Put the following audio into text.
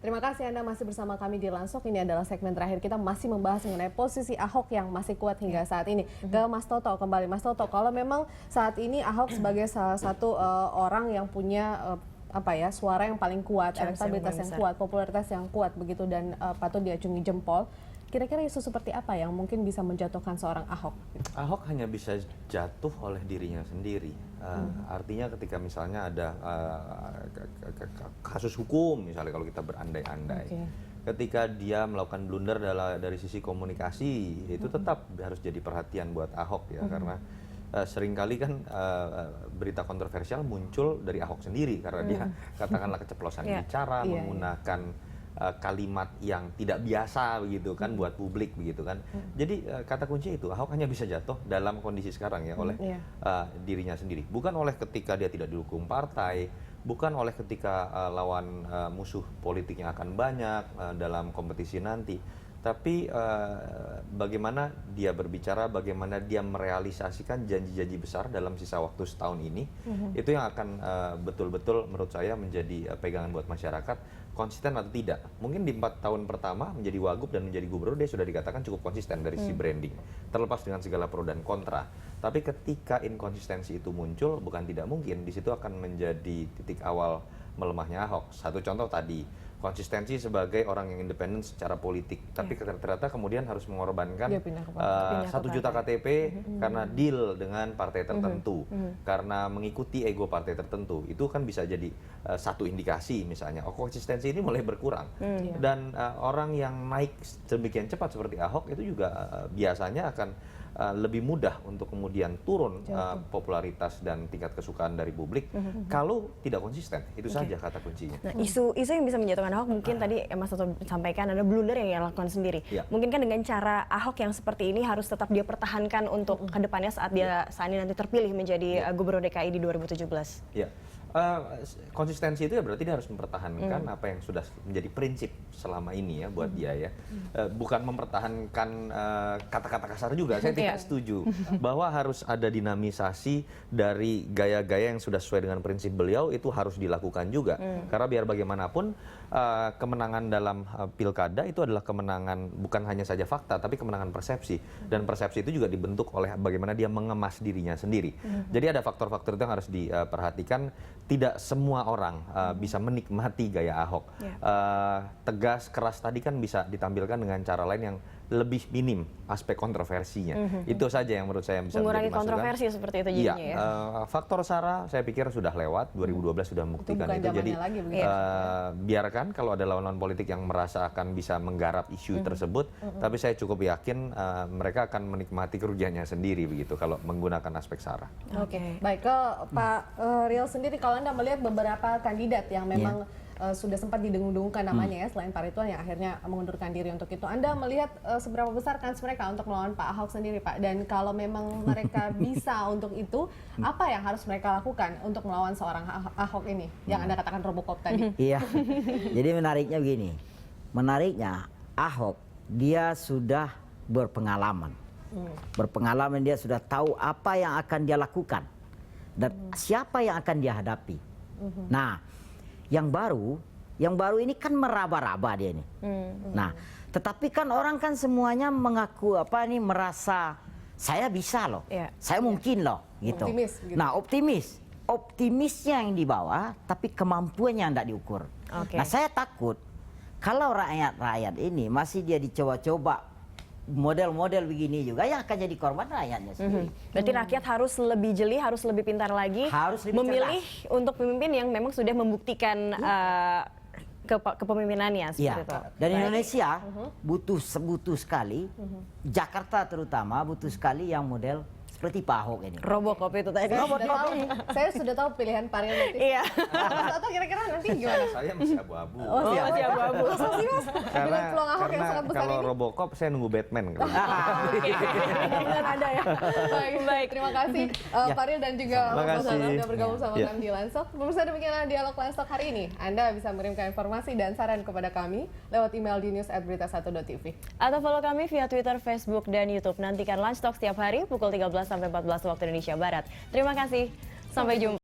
Terima kasih Anda masih bersama kami di Lansok. Ini adalah segmen terakhir, kita masih membahas mengenai posisi Ahok yang masih kuat hingga saat ini. Ke Mas Toto kembali. Mas Toto, kalau memang saat ini Ahok sebagai salah satu orang yang punya suara yang paling kuat, elektabilitas yang kuat, popularitas yang kuat begitu, dan patut diacungi jempol. Kira-kira isu seperti apa yang mungkin bisa menjatuhkan seorang Ahok? Ahok hanya bisa jatuh oleh dirinya sendiri. Artinya ketika misalnya ada kasus hukum, misalnya kalau kita berandai-andai, ketika dia melakukan blunder dari sisi komunikasi, itu tetap harus jadi perhatian buat Ahok ya, karena seringkali kan berita kontroversial muncul dari Ahok sendiri karena dia katakanlah keceplosan bicara, menggunakan kalimat yang tidak biasa begitu kan buat publik begitu kan. Jadi kata kunci itu Ahok hanya bisa jatuh dalam kondisi sekarang ya oleh dirinya sendiri, bukan oleh ketika dia tidak didukung partai, bukan oleh ketika lawan musuh politiknya akan banyak dalam kompetisi nanti, tapi bagaimana dia berbicara, bagaimana dia merealisasikan janji-janji besar dalam sisa waktu setahun ini, itu yang akan betul-betul menurut saya menjadi pegangan buat masyarakat, konsisten atau tidak. Mungkin di 4 tahun pertama menjadi wagub dan menjadi gubernur dia sudah dikatakan cukup konsisten dari sisi branding, terlepas dengan segala pro dan kontra. Tapi ketika inkonsistensi itu muncul, bukan tidak mungkin di situ akan menjadi titik awal melemahnya Ahok. Satu contoh tadi, konsistensi sebagai orang yang independen secara politik, tapi ternyata kemudian harus mengorbankan 1 juta KTP karena deal dengan partai tertentu, karena mengikuti ego partai tertentu. Itu kan bisa jadi satu indikasi misalnya, konsistensi ini mulai berkurang. Dan orang yang naik sedemikian cepat seperti Ahok itu juga biasanya akan lebih mudah untuk kemudian turun popularitas dan tingkat kesukaan dari publik kalau tidak konsisten. Itu saja kata kuncinya. Nah, isu yang bisa menjatuhkan Ahok mungkin tadi Mas Toto sampaikan ada blunder yang ia lakukan sendiri. Mungkin kan dengan cara Ahok yang seperti ini harus tetap dia pertahankan untuk kedepannya saat dia saat ini nanti terpilih menjadi Gubernur DKI di 2017. Ya. Konsistensi itu ya berarti dia harus mempertahankan apa yang sudah menjadi prinsip selama ini ya buat dia ya. Bukan mempertahankan kata-kata kasar juga, saya tidak setuju bahwa harus ada dinamisasi dari gaya-gaya yang sudah sesuai dengan prinsip beliau, itu harus dilakukan juga. Karena biar bagaimanapun kemenangan dalam pilkada itu adalah kemenangan bukan hanya saja fakta, tapi kemenangan persepsi. Dan persepsi itu juga dibentuk oleh bagaimana dia mengemas dirinya sendiri. Jadi ada faktor-faktor itu yang harus diperhatikan. Tidak semua orang bisa menikmati gaya Ahok. Tegas, keras tadi kan bisa ditampilkan dengan cara lain yang lebih minim aspek kontroversinya. Itu saja yang menurut saya bisa mengurangi kontroversi seperti itu jadinya ya. Faktor SARA saya pikir sudah lewat, 2012 sudah membuktikan itu. Jadi biarkan kalau ada lawan-lawan politik yang merasa akan bisa menggarap isu tersebut, tapi saya cukup yakin mereka akan menikmati kerugiannya sendiri begitu kalau menggunakan aspek SARA. Baik, ke Pak Riel sendiri, kalau Anda melihat beberapa kandidat yang memang sudah sempat didengung-dengungkan namanya ya, selain Pak Ridwan yang akhirnya mengundurkan diri untuk itu, Anda melihat seberapa besar kans mereka untuk melawan Pak Ahok sendiri, Pak? Dan kalau memang mereka bisa untuk itu, apa yang harus mereka lakukan untuk melawan seorang Ahok ini yang Anda katakan Robocop tadi? Iya, jadi menariknya begini, menariknya Ahok dia sudah berpengalaman, dia sudah tahu apa yang akan dia lakukan dan siapa yang akan dia hadapi. Nah, yang baru ini kan meraba-raba dia ini. Nah, tetapi kan orang kan semuanya mengaku merasa saya bisa loh, saya mungkin loh, gitu. Optimis, gitu. Nah, optimisnya yang dibawa, tapi kemampuannya yang tidak diukur. Nah, saya takut kalau rakyat ini masih dia dicoba-coba model-model begini juga yang akan jadi korban rakyatnya sendiri. Berarti rakyat harus lebih jeli, harus lebih pintar lagi, harus lebih memilih untuk pemimpin yang memang sudah membuktikan kepemimpinannya seperti itu. Dan Indonesia butuh sekali, Jakarta terutama butuh sekali yang model seperti Pak Ahok ini. Robocop itu tadi. Saya sudah tahu pilihan Pak Riel nanti. Iya. Atau kira-kira nanti gimana? Saya masih abu-abu. Masih abu-abu. Karena kalau Robocop saya nunggu Batman. Benar ada ya. Baik, terima kasih Pak Riel dan juga Mas Toto sudah bergabung sama kami di Lansok. Pemirsa, demikianlah dialog Lansok hari ini. Anda bisa mengirimkan informasi dan saran kepada kami lewat email di news@berita1.tv. Atau follow kami via Twitter, Facebook, dan YouTube. Nantikan Lunch Talk setiap hari pukul 13 sampai 14 waktu Indonesia Barat. Terima kasih. Sampai jumpa.